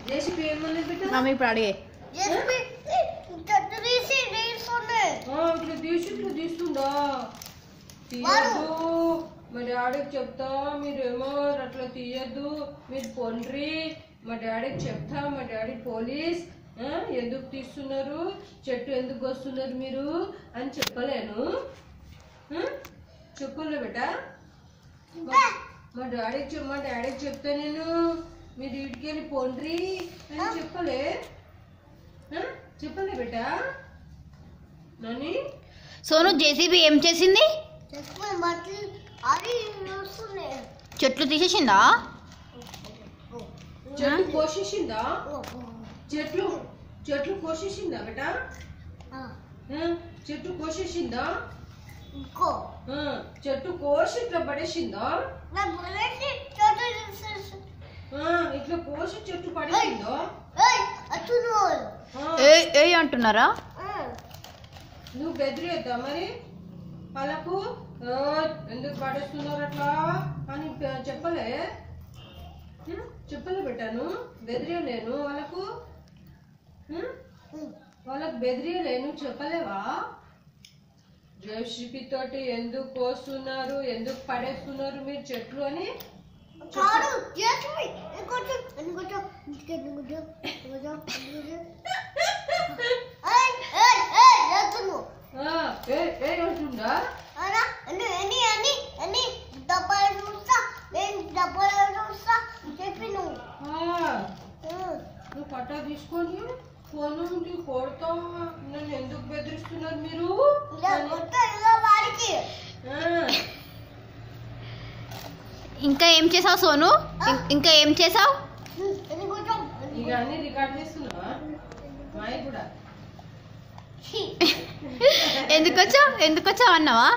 JCB ఏమన్నా బిడ్డ mummy ఇప్పుడు అడిగే ఇట్లా తీస్తుందా తీయద్దు మా డాడీకి చెప్తా మీరేమో అట్లా తీయద్దు మీరు పొండ్రి మా డాడీకి చెప్తా మా డాడీ పోలీస్ ఎందుకు తీస్తున్నారు చెట్టు ఎందుకు వస్తున్నారు మీరు అని చెప్పలేను చెప్పలే బేట మా డాడీకి చెప్తా నేను మీరు ఇంటికి వెళ్ళి పొండ్రి అని చెప్పలే బేట నాని సోను జేసీబీ ఏం చేసింది చెట్లు తీసేసిందా చెట్లు కోసేసిందా చెట్లు కోసేసిందా బేట చెట్టు కోసేసిందా చెట్టు కోసి ఇట్లా పడేసిందా ఇట్లా కోసి చెట్టు పడేసిందా ఏ అంటున్నారా నువ్వు బెదిరియొద్దా మరి వాళ్ళకు ఎందుకు పడేస్తున్నారు అట్లా అని చెప్పలే పెట్టాను బెదిరియలేను వాళ్ళకు బెదిరియలేను చెప్పలేవా జేసీబీ తోటి ఎందుకు కోస్తున్నారు ఎందుకు పడేస్తున్నారు మీరు చెట్లు అని అంటుందా నువ్వు పట్టా తీసుకొని ఫోన్ కొడతా నన్ను ఎందుకు బెదిరిస్తున్నారు మీరు ఇంకా ఏం చేసావు సోను ఇంకా ఏం చేసావు ఇక అన్ని రికార్డ్ చేస్తున్నావా మాయ కూడా ఎందుకు వచ్చావు అన్నావా